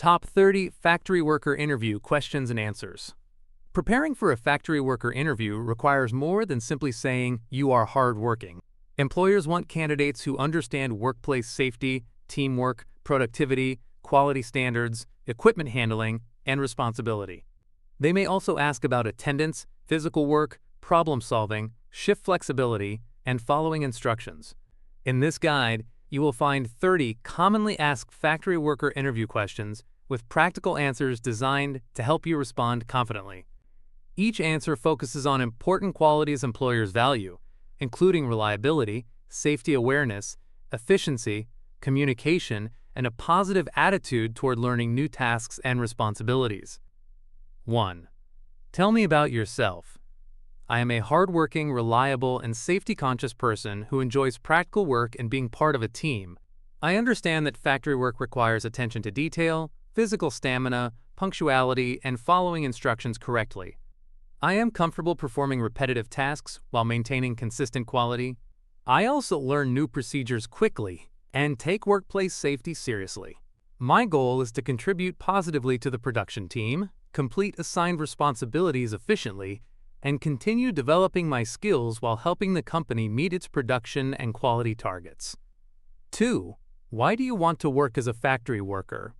Top 30 Factory Worker Interview Questions and Answers. Preparing for a factory worker interview requires more than simply saying you are hardworking. Employers want candidates who understand workplace safety, teamwork, productivity, quality standards, equipment handling, and responsibility. They may also ask about attendance, physical work, problem solving, shift flexibility, and following instructions. In this guide, you will find 30 commonly asked factory worker interview questions with practical answers designed to help you respond confidently. Each answer focuses on important qualities employers value, including reliability, safety awareness, efficiency, communication, and a positive attitude toward learning new tasks and responsibilities. 1. Tell me about yourself. I am a hardworking, reliable, and safety-conscious person who enjoys practical work and being part of a team. I understand that factory work requires attention to detail, physical stamina, punctuality, and following instructions correctly. I am comfortable performing repetitive tasks while maintaining consistent quality. I also learn new procedures quickly and take workplace safety seriously. My goal is to contribute positively to the production team, complete assigned responsibilities efficiently, and continue developing my skills while helping the company meet its production and quality targets. 2. Why do you want to work as a factory worker?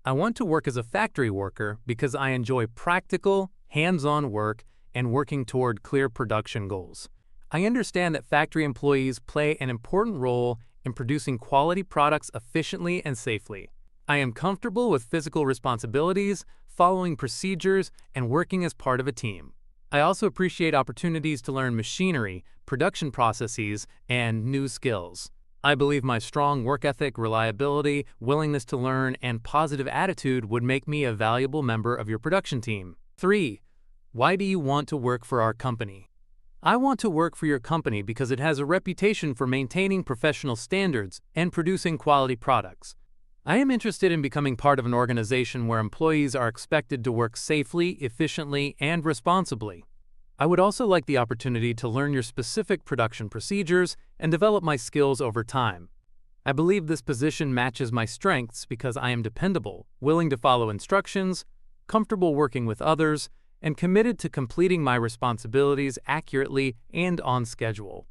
I want to work as a factory worker because I enjoy practical, hands-on work and working toward clear production goals. I understand that factory employees play an important role in producing quality products efficiently and safely. I am comfortable with physical responsibilities, following procedures, and working as part of a team. I also appreciate opportunities to learn machinery, production processes, and new skills. I believe my strong work ethic, reliability, willingness to learn, and positive attitude would make me a valuable member of your production team. 3. Why do you want to work for our company? I want to work for your company because it has a reputation for maintaining professional standards and producing quality products. I am interested in becoming part of an organization where employees are expected to work safely, efficiently, and responsibly. I would also like the opportunity to learn your specific production procedures and develop my skills over time. I believe this position matches my strengths because I am dependable, willing to follow instructions, comfortable working with others, and committed to completing my responsibilities accurately and on schedule.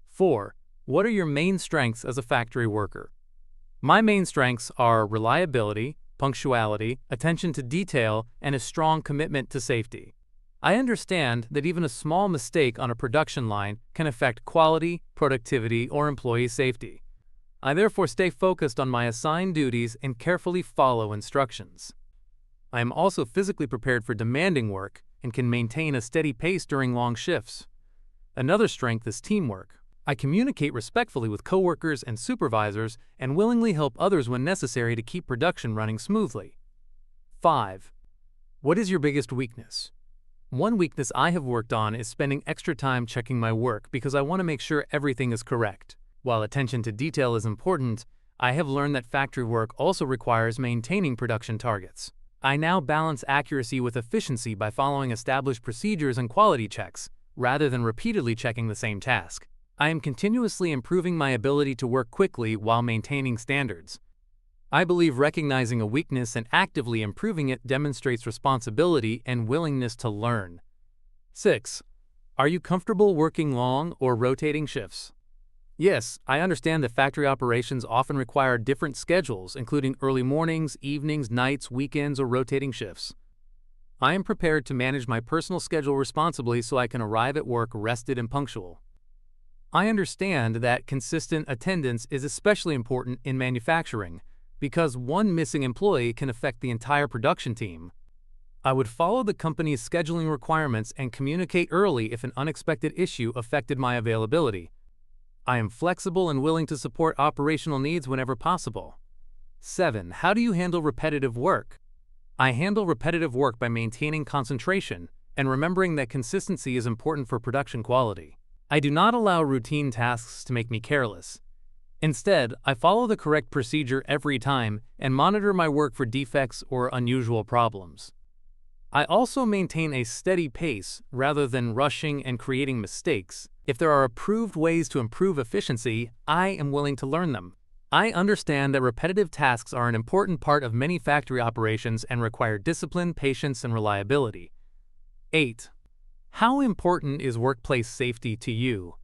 4. What are your main strengths as a factory worker? My main strengths are reliability, punctuality, attention to detail, and a strong commitment to safety. I understand that even a small mistake on a production line can affect quality, productivity, or employee safety. I therefore stay focused on my assigned duties and carefully follow instructions. I am also physically prepared for demanding work and can maintain a steady pace during long shifts. Another strength is teamwork. I communicate respectfully with coworkers and supervisors and willingly help others when necessary to keep production running smoothly. 5. What is your biggest weakness? One weakness I have worked on is spending extra time checking my work because I want to make sure everything is correct. While attention to detail is important, I have learned that factory work also requires maintaining production targets. I now balance accuracy with efficiency by following established procedures and quality checks, rather than repeatedly checking the same task. I am continuously improving my ability to work quickly while maintaining standards. I believe recognizing a weakness and actively improving it demonstrates responsibility and willingness to learn. 6. Are you comfortable working long or rotating shifts? Yes, I understand that factory operations often require different schedules, including early mornings, evenings, nights, weekends, or rotating shifts. I am prepared to manage my personal schedule responsibly so I can arrive at work rested and punctual. I understand that consistent attendance is especially important in manufacturing because one missing employee can affect the entire production team. I would follow the company's scheduling requirements and communicate early if an unexpected issue affected my availability. I am flexible and willing to support operational needs whenever possible. 7. How do you handle repetitive work? I handle repetitive work by maintaining concentration and remembering that consistency is important for production quality. I do not allow routine tasks to make me careless. Instead, I follow the correct procedure every time and monitor my work for defects or unusual problems. I also maintain a steady pace rather than rushing and creating mistakes. If there are approved ways to improve efficiency, I am willing to learn them. I understand that repetitive tasks are an important part of many factory operations and require discipline, patience, and reliability. 8. How important is workplace safety to you?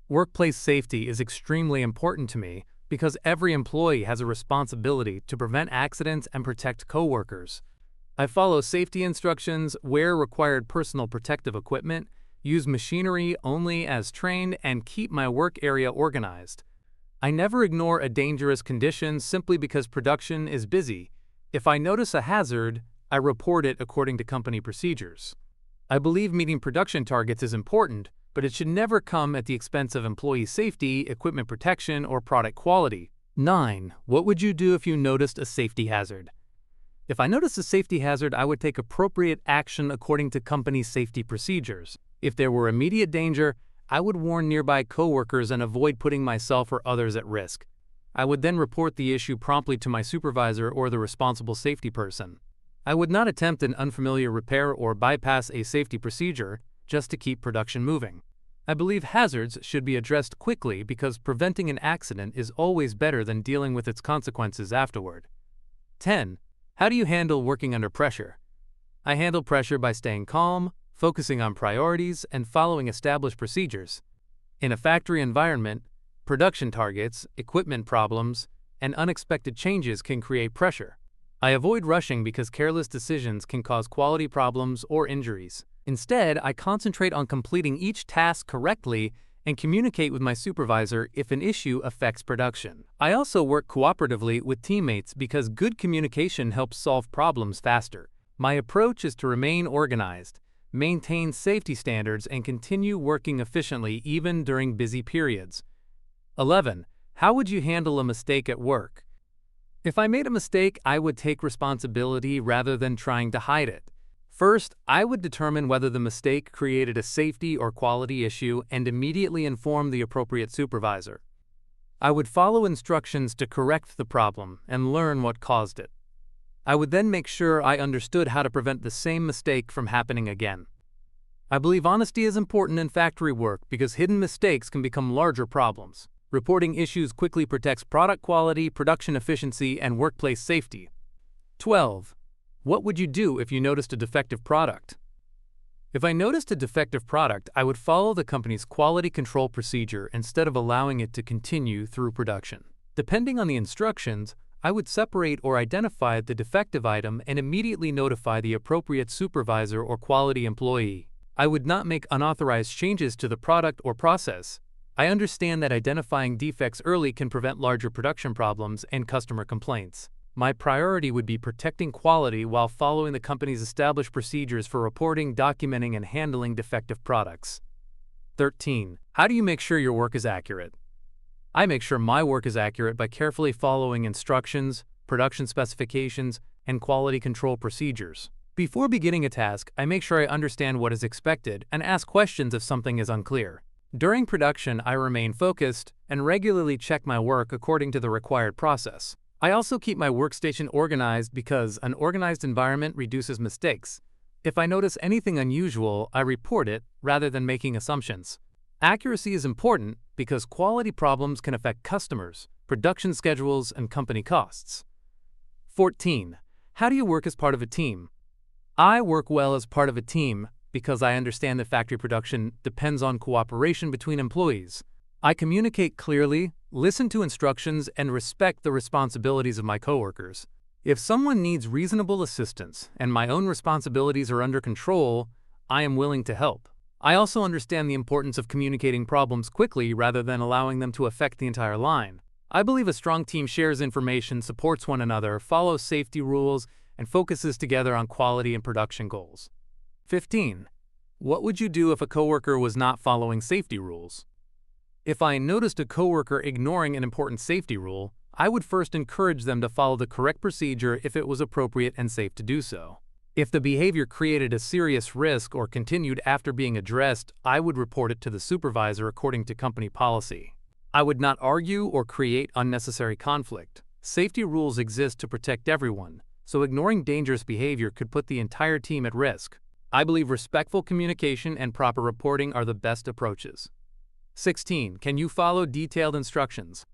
Workplace safety is extremely important to me because every employee has a responsibility to prevent accidents and protect coworkers. I follow safety instructions, wear required personal protective equipment, use machinery only as trained, and keep my work area organized. I never ignore a dangerous condition simply because production is busy. If I notice a hazard, I report it according to company procedures. I believe meeting production targets is important, but it should never come at the expense of employee safety, equipment protection, or product quality. 9. What would you do if you noticed a safety hazard? If I noticed a safety hazard, I would take appropriate action according to company safety procedures. If there were immediate danger, I would warn nearby coworkers and avoid putting myself or others at risk. I would then report the issue promptly to my supervisor or the responsible safety person. I would not attempt an unfamiliar repair or bypass a safety procedure just to keep production moving. I believe hazards should be addressed quickly because preventing an accident is always better than dealing with its consequences afterward. 10. How do you handle working under pressure? I handle pressure by staying calm, focusing on priorities, and following established procedures. In a factory environment, production targets, equipment problems, and unexpected changes can create pressure. I avoid rushing because careless decisions can cause quality problems or injuries. Instead, I concentrate on completing each task correctly and communicate with my supervisor if an issue affects production. I also work cooperatively with teammates because good communication helps solve problems faster. My approach is to remain organized, maintain safety standards, and continue working efficiently even during busy periods. 11. How would you handle a mistake at work? If I made a mistake, I would take responsibility rather than trying to hide it. First, I would determine whether the mistake created a safety or quality issue and immediately inform the appropriate supervisor. I would follow instructions to correct the problem and learn what caused it. I would then make sure I understood how to prevent the same mistake from happening again. I believe honesty is important in factory work because hidden mistakes can become larger problems. Reporting issues quickly protects product quality, production efficiency, and workplace safety. 12. What would you do if you noticed a defective product? If I noticed a defective product, I would follow the company's quality control procedure instead of allowing it to continue through production. Depending on the instructions, I would separate or identify the defective item and immediately notify the appropriate supervisor or quality employee. I would not make unauthorized changes to the product or process. I understand that identifying defects early can prevent larger production problems and customer complaints. My priority would be protecting quality while following the company's established procedures for reporting, documenting, and handling defective products. 13. How do you make sure your work is accurate? I make sure my work is accurate by carefully following instructions, production specifications, and quality control procedures. Before beginning a task, I make sure I understand what is expected and ask questions if something is unclear. During production, I remain focused and regularly check my work according to the required process. I also keep my workstation organized because an organized environment reduces mistakes. If I notice anything unusual, I report it rather than making assumptions. Accuracy is important because quality problems can affect customers, production schedules, and company costs. 14. How do you work as part of a team? I work well as part of a team because I understand that factory production depends on cooperation between employees. I communicate clearly, listen to instructions, and respect the responsibilities of my coworkers. If someone needs reasonable assistance and my own responsibilities are under control, I am willing to help. I also understand the importance of communicating problems quickly rather than allowing them to affect the entire line. I believe a strong team shares information, supports one another, follows safety rules, and focuses together on quality and production goals. 15. What would you do if a coworker was not following safety rules? If I noticed a coworker ignoring an important safety rule, I would first encourage them to follow the correct procedure if it was appropriate and safe to do so. If the behavior created a serious risk or continued after being addressed, I would report it to the supervisor according to company policy. I would not argue or create unnecessary conflict. Safety rules exist to protect everyone, so ignoring dangerous behavior could put the entire team at risk. I believe respectful communication and proper reporting are the best approaches. 16. Can you follow detailed instructions?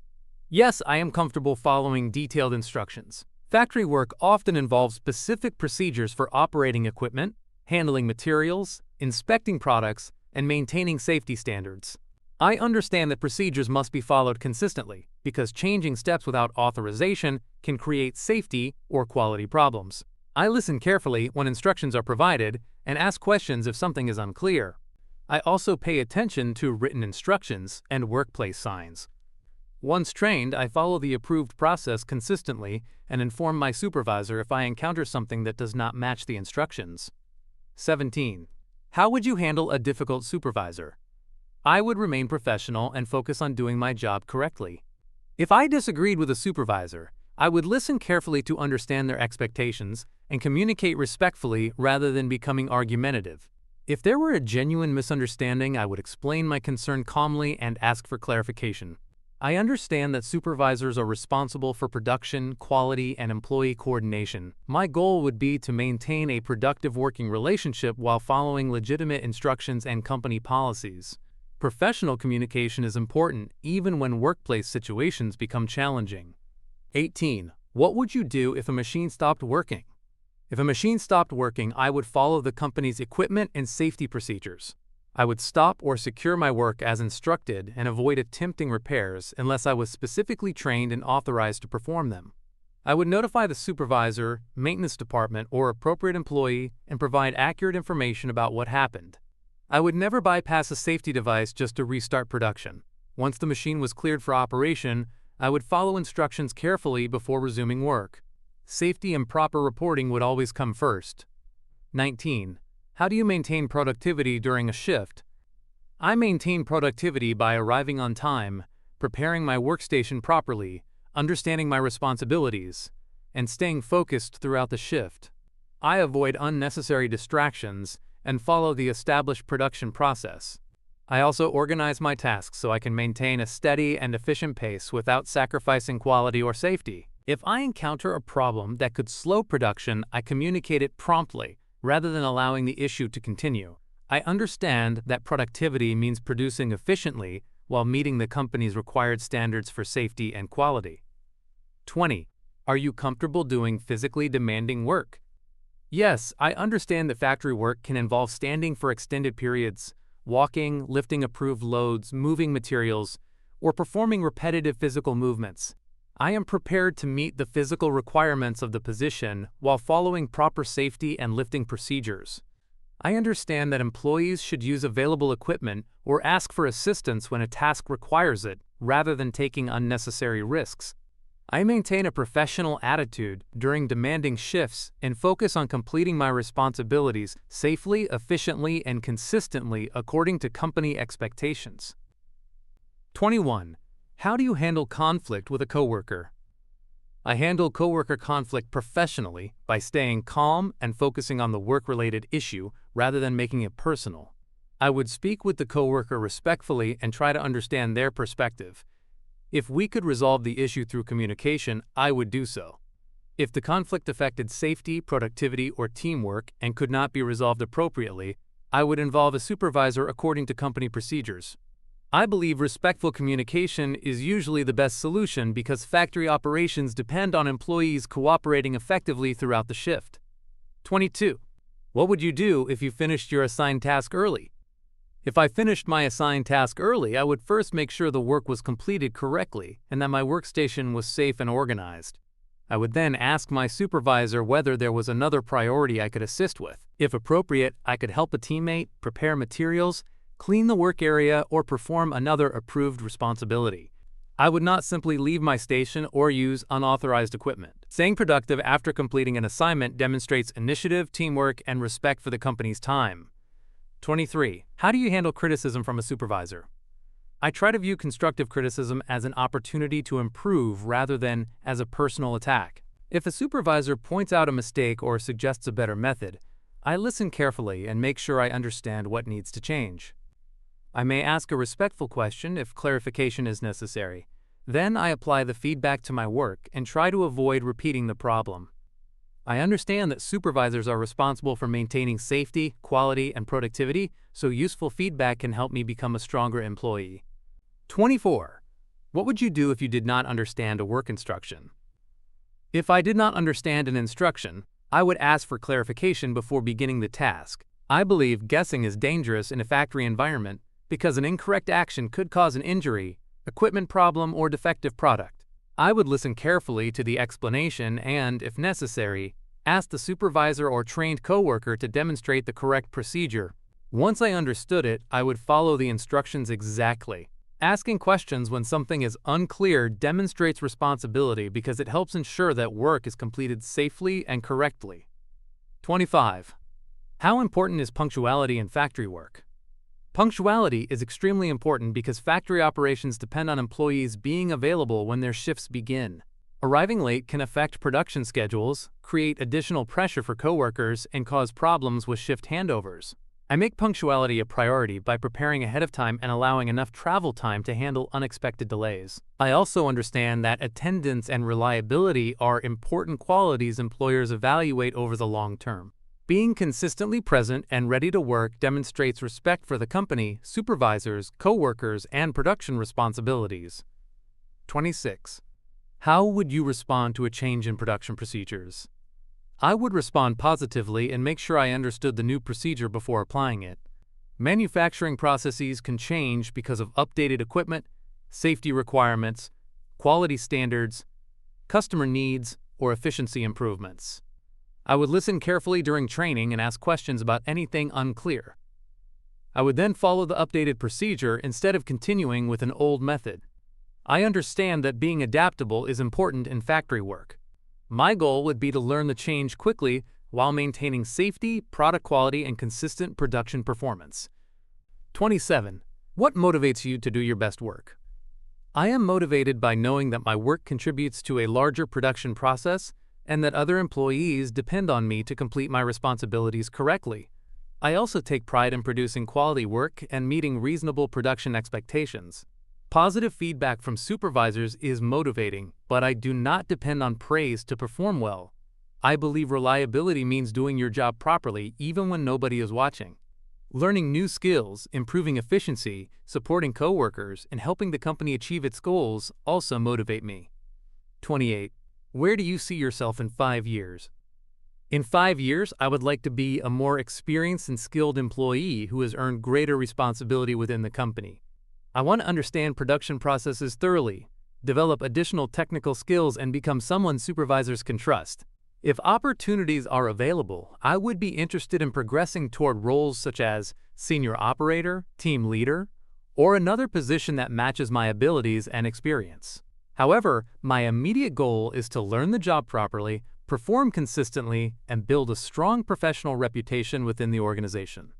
Yes, I am comfortable following detailed instructions. Factory work often involves specific procedures for operating equipment, handling materials, inspecting products, and maintaining safety standards. I understand that procedures must be followed consistently because changing steps without authorization can create safety or quality problems. I listen carefully when instructions are provided and ask questions if something is unclear. I also pay attention to written instructions and workplace signs. Once trained, I follow the approved process consistently and inform my supervisor if I encounter something that does not match the instructions. 17. How would you handle a difficult supervisor? I would remain professional and focus on doing my job correctly. If I disagreed with a supervisor, I would listen carefully to understand their expectations and communicate respectfully rather than becoming argumentative. If there were a genuine misunderstanding, I would explain my concern calmly and ask for clarification. I understand that supervisors are responsible for production, quality, and employee coordination. My goal would be to maintain a productive working relationship while following legitimate instructions and company policies. Professional communication is important even when workplace situations become challenging. 18. What would you do if a machine stopped working? If a machine stopped working, I would follow the company's equipment and safety procedures. I would stop or secure my work as instructed and avoid attempting repairs unless I was specifically trained and authorized to perform them. I would notify the supervisor, maintenance department, or appropriate employee and provide accurate information about what happened. I would never bypass a safety device just to restart production. Once the machine was cleared for operation, I would follow instructions carefully before resuming work. Safety and proper reporting would always come first. 19. How do you maintain productivity during a shift? I maintain productivity by arriving on time, preparing my workstation properly, understanding my responsibilities, and staying focused throughout the shift. I avoid unnecessary distractions and follow the established production process. I also organize my tasks so I can maintain a steady and efficient pace without sacrificing quality or safety. If I encounter a problem that could slow production, I communicate it promptly, rather than allowing the issue to continue. I understand that productivity means producing efficiently while meeting the company's required standards for safety and quality. 20. Are you comfortable doing physically demanding work? Yes, I understand that factory work can involve standing for extended periods, walking, lifting approved loads, moving materials, or performing repetitive physical movements. I am prepared to meet the physical requirements of the position while following proper safety and lifting procedures. I understand that employees should use available equipment or ask for assistance when a task requires it, rather than taking unnecessary risks. I maintain a professional attitude during demanding shifts and focus on completing my responsibilities safely, efficiently, and consistently according to company expectations. 21. How do you handle conflict with a coworker? I handle coworker conflict professionally by staying calm and focusing on the work-related issue rather than making it personal. I would speak with the coworker respectfully and try to understand their perspective. If we could resolve the issue through communication, I would do so. If the conflict affected safety, productivity, or teamwork and could not be resolved appropriately, I would involve a supervisor according to company procedures. I believe respectful communication is usually the best solution because factory operations depend on employees cooperating effectively throughout the shift. 22. What would you do if you finished your assigned task early? If I finished my assigned task early, I would first make sure the work was completed correctly and that my workstation was safe and organized. I would then ask my supervisor whether there was another priority I could assist with. If appropriate, I could help a teammate, prepare materials, clean the work area, or perform another approved responsibility. I would not simply leave my station or use unauthorized equipment. Staying productive after completing an assignment demonstrates initiative, teamwork, and respect for the company's time. 23. How do you handle criticism from a supervisor? I try to view constructive criticism as an opportunity to improve rather than as a personal attack. If a supervisor points out a mistake or suggests a better method, I listen carefully and make sure I understand what needs to change. I may ask a respectful question if clarification is necessary. Then I apply the feedback to my work and try to avoid repeating the problem. I understand that supervisors are responsible for maintaining safety, quality, and productivity, so useful feedback can help me become a stronger employee. 24. What would you do if you did not understand a work instruction? If I did not understand an instruction, I would ask for clarification before beginning the task. I believe guessing is dangerous in a factory environment because an incorrect action could cause an injury, equipment problem, or defective product. I would listen carefully to the explanation and, if necessary, ask the supervisor or trained coworker to demonstrate the correct procedure. Once I understood it, I would follow the instructions exactly. Asking questions when something is unclear demonstrates responsibility because it helps ensure that work is completed safely and correctly. 25. How important is punctuality in factory work? Punctuality is extremely important because factory operations depend on employees being available when their shifts begin. Arriving late can affect production schedules, create additional pressure for coworkers, and cause problems with shift handovers. I make punctuality a priority by preparing ahead of time and allowing enough travel time to handle unexpected delays. I also understand that attendance and reliability are important qualities employers evaluate over the long term. Being consistently present and ready to work demonstrates respect for the company, supervisors, coworkers, and production responsibilities. 26. How would you respond to a change in production procedures? I would respond positively and make sure I understood the new procedure before applying it. Manufacturing processes can change because of updated equipment, safety requirements, quality standards, customer needs, or efficiency improvements. I would listen carefully during training and ask questions about anything unclear. I would then follow the updated procedure instead of continuing with an old method. I understand that being adaptable is important in factory work. My goal would be to learn the change quickly while maintaining safety, product quality, and consistent production performance. 27. What motivates you to do your best work? I am motivated by knowing that my work contributes to a larger production process and that other employees depend on me to complete my responsibilities correctly. I also take pride in producing quality work and meeting reasonable production expectations. Positive feedback from supervisors is motivating, but I do not depend on praise to perform well. I believe reliability means doing your job properly even when nobody is watching. Learning new skills, improving efficiency, supporting coworkers, and helping the company achieve its goals also motivate me. 28. Where do you see yourself in 5 years? In 5 years, I would like to be a more experienced and skilled employee who has earned greater responsibility within the company. I want to understand production processes thoroughly, develop additional technical skills, and become someone supervisors can trust. If opportunities are available, I would be interested in progressing toward roles such as senior operator, team leader, or another position that matches my abilities and experience. However, my immediate goal is to learn the job properly, perform consistently, and build a strong professional reputation within the organization.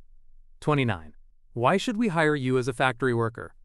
29. Why should we hire you as a factory worker?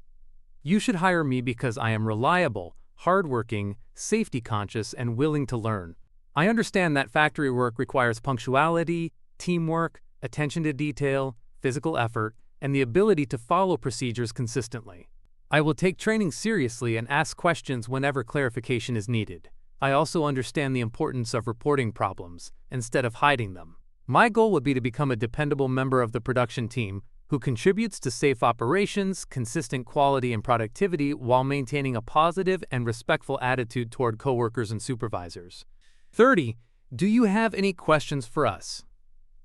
You should hire me because I am reliable, hardworking, safety-conscious, and willing to learn. I understand that factory work requires punctuality, teamwork, attention to detail, physical effort, and the ability to follow procedures consistently. I will take training seriously and ask questions whenever clarification is needed. I also understand the importance of reporting problems instead of hiding them. My goal would be to become a dependable member of the production team who contributes to safe operations, consistent quality, and productivity while maintaining a positive and respectful attitude toward coworkers and supervisors. 30. Do you have any questions for us?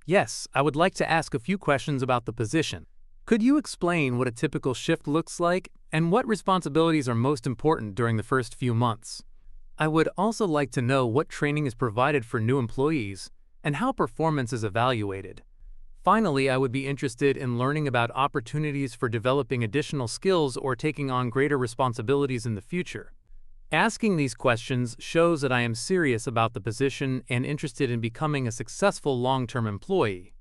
Yes, I would like to ask a few questions about the position. Could you explain what a typical shift looks like and what responsibilities are most important during the first few months? I would also like to know what training is provided for new employees and how performance is evaluated. Finally, I would be interested in learning about opportunities for developing additional skills or taking on greater responsibilities in the future. Asking these questions shows that I am serious about the position and interested in becoming a successful long-term employee.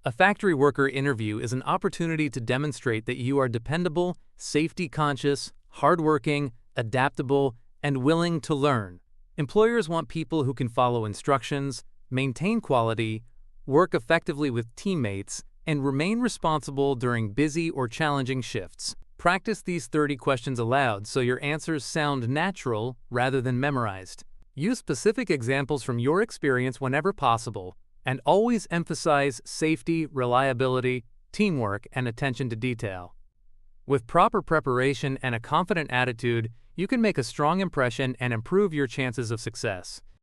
A factory worker interview is an opportunity to demonstrate that you are dependable, safety-conscious, hardworking, adaptable, and willing to learn. Employers want people who can follow instructions, maintain quality, work effectively with teammates, and remain responsible during busy or challenging shifts. Practice these 30 questions aloud so your answers sound natural rather than memorized. Use specific examples from your experience whenever possible, and always emphasize safety, reliability, teamwork, and attention to detail. With proper preparation and a confident attitude, You can make a strong impression and improve your chances of success.